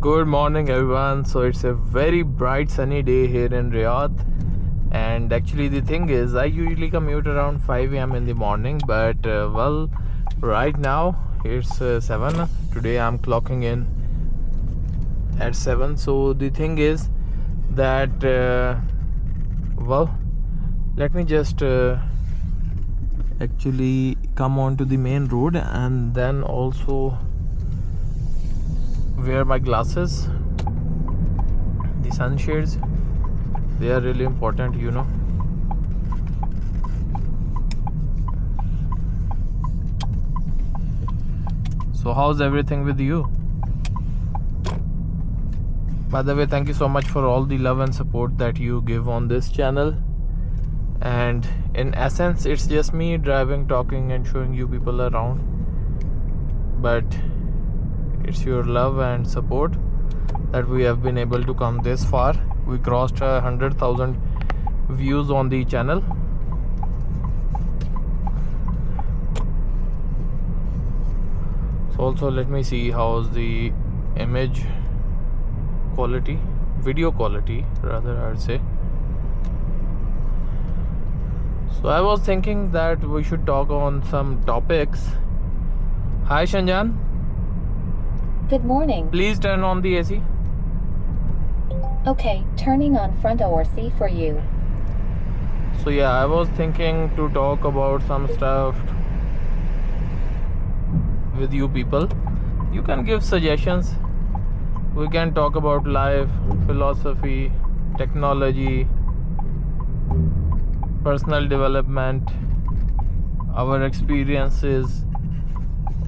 Good morning everyone. So it's a very bright sunny day here in Riyadh, and actually the thing is I usually commute around 5 a.m. in the morning, but well, right now it's 7. Today I'm clocking in at 7. So the thing is that well, let me just actually come on to the main road and then also wear my glasses. The sunshades, they are really important, you know. So how's everything with you? By the way, thank you so much for all the love and support that you give on this channel. And in essence, it's just me driving, talking and showing you people around, but it's your love and support that we have been able to come this far. We crossed 100,000 views on the channel. So also let me see how's the image quality, video quality rather I would say. So I was thinking that we should talk on some topics. Hi Changan. Good morning. Please turn on the AC. Okay, turning on front ORC for you. So yeah, I was thinking to talk about some stuff with you people. You can give suggestions. We can talk about life, philosophy, technology, personal development, our experiences.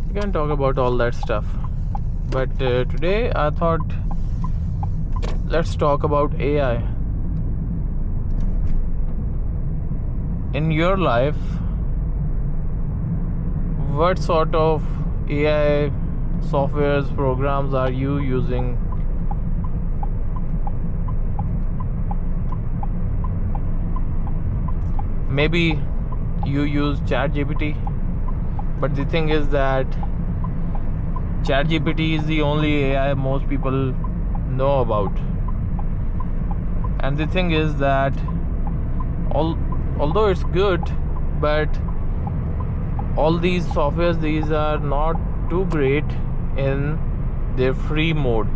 We can talk about all that stuff. But today I thought let's talk about AI. In your life, what sort of AI softwares, programs are you using? Maybe you use ChatGPT, but the thing is that ChatGPT is the only AI most people know about. And the thing is that although it's good, but all these softwares, these are not too great in their free mode.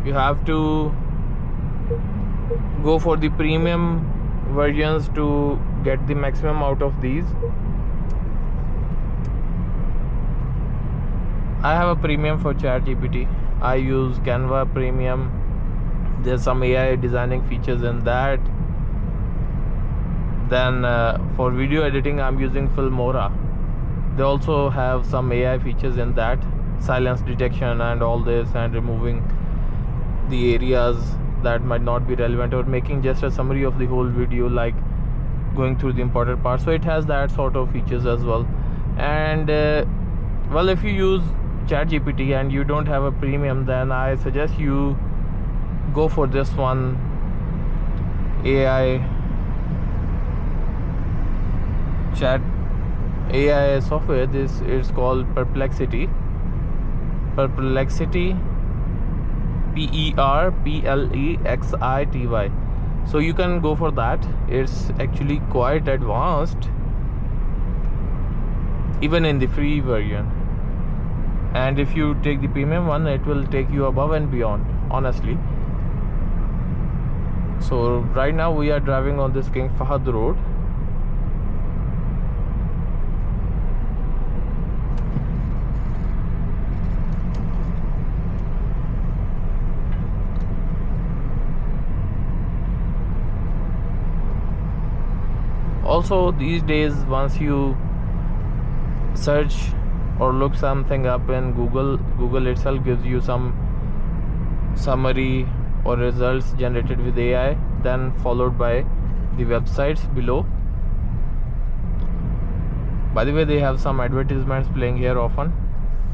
You have to go for the premium versions to get the maximum out of these. I have a premium for ChatGPT. I use Canva Premium. There's some AI designing features in that. Then for video editing, I'm using Filmora. They also have some AI features in that, silence detection and all this, and removing the areas that might not be relevant, or making just a summary of the whole video, like going through the important parts. So it has that sort of features as well. And well, if you use ChatGPT and you don't have a premium, then I suggest you go for this one AI chat AI software. This is called Perplexity. Perplexity, Perplexity. So you can go for that. It's actually quite advanced even in the free version, and if you take the premium one, it will take you above and beyond, honestly. So right now we are driving on this King Fahad Road. Also these days, once you search or look something up in Google itself gives you some summary or results generated with AI, then followed by the websites below. By the way, they have some advertisements playing here often,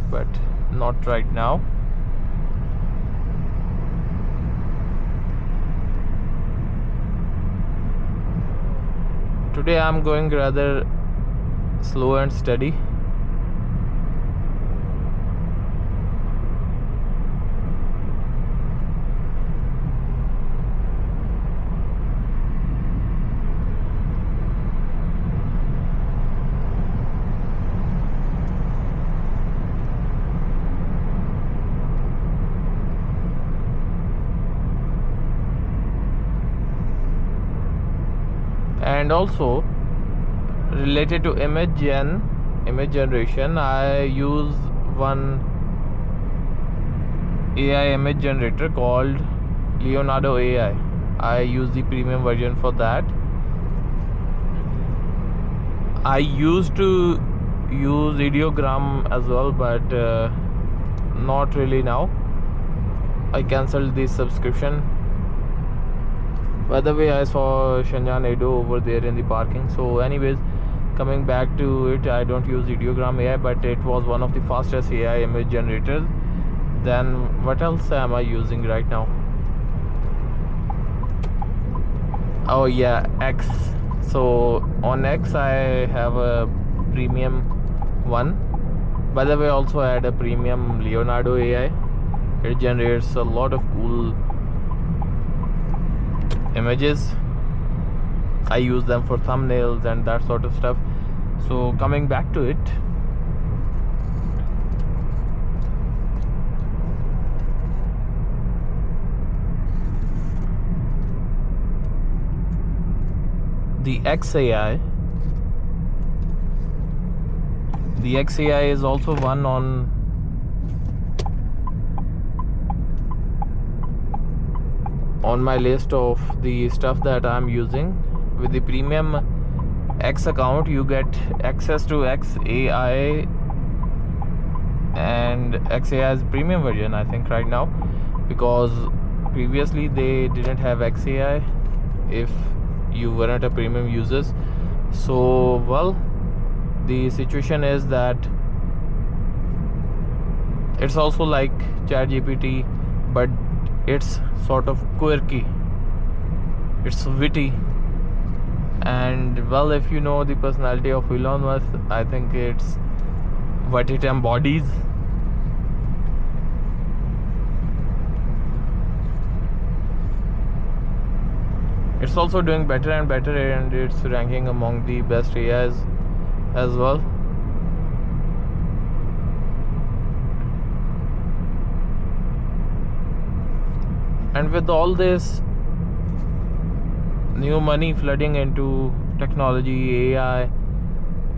but not right now. Today I'm going rather slow and steady. And also related to image generation, I use one AI image generator called Leonardo AI. I use the premium version for that. I used to use ideogram as well, but not really now. I cancelled the subscription. By the way, I saw Changan Eado over there in the parking. So anyways, coming back to it, I don't use ideogram AI, but it was one of the fastest AI image generators. Then what else am I using right now? Oh yeah, X. So on X I have a premium one. By the way, also I had a premium Leonardo AI. It generates a lot of cool images. I use them for thumbnails and that sort of stuff. So coming back to it, the XAI is also one on my list of the stuff that I'm using. With the premium X account, you get access to XAI, and XAI's premium version, I think, right now, because previously they didn't have XAI if you weren't a premium users. So well, the situation is that it's also like ChatGPT, but it's sort of quirky, it's witty, and well, if you know the personality of Elon Musk, I think it's what it embodies. It's also doing better and better, and it's ranking among the best AIs as well. And with all this new money flooding into technology, AI,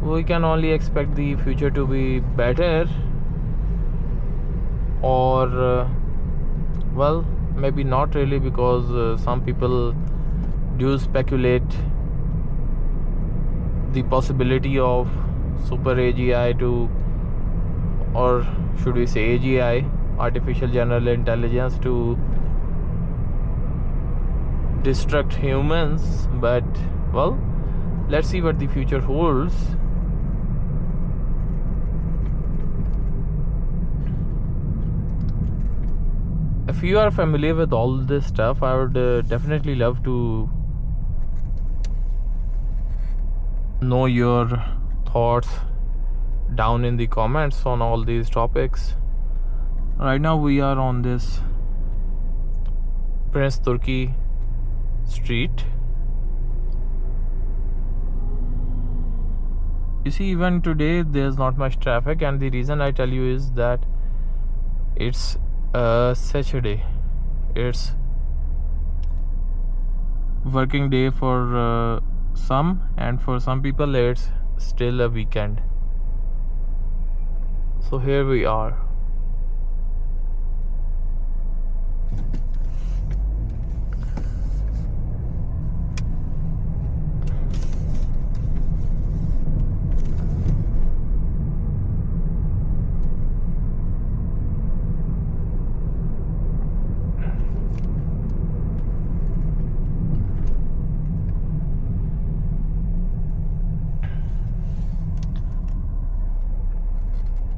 we can only expect the future to be better, or well, maybe not really, because some people do speculate the possibility of super AGI to, or should we say AGI, artificial general intelligence, to destruct humans. But well, let's see what the future holds. If you are familiar with all this stuff, I would definitely love to know your thoughts down in the comments on all these topics. Right now we are on this Prince Turki street. You see, even today there's not much traffic, and the reason I tell you is that it's a Saturday. It's working day for some, and for some people it's still a weekend. So here we are.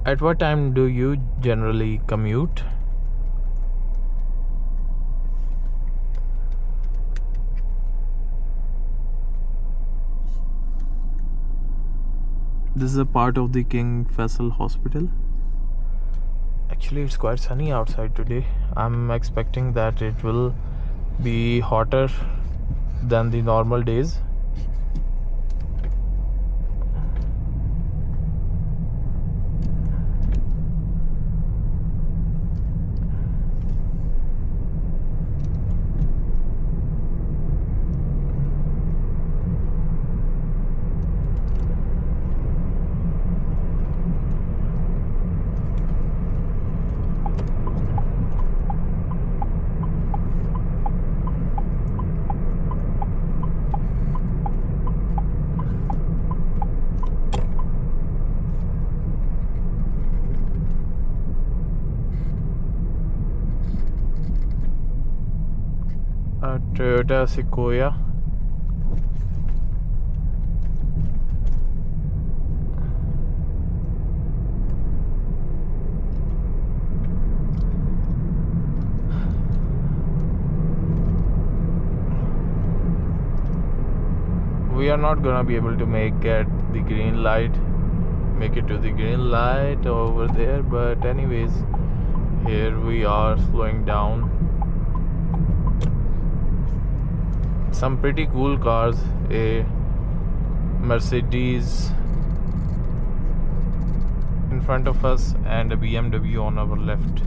At what time do you generally commute? This is a part of the King Fahad Hospital. Actually, it's quite sunny outside today. I'm expecting that it will be hotter than the normal days. a Toyota Sequoia. We are not gonna be able to make it the green light, make it to the green light over there, but anyways, here we are slowing down. Some pretty cool cars, a Mercedes in front of us and a BMW on our left.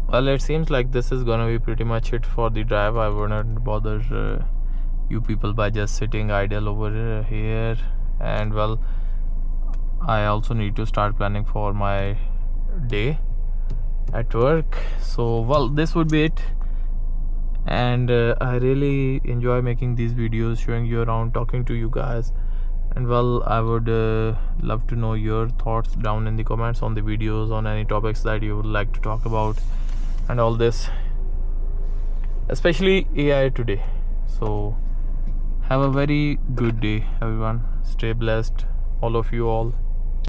Well, it seems like this is gonna be pretty much it for the drive. I wouldn't bother you people by just sitting idle over here, and well, I also need to start planning for my day at work. So well, this would be it, and I really enjoy making these videos, showing you around, talking to you guys, and well, I would love to know your thoughts down in the comments on the videos, on any topics that you would like to talk about and all this, especially AI today. So have a very good day, everyone. Stay blessed, all of you all.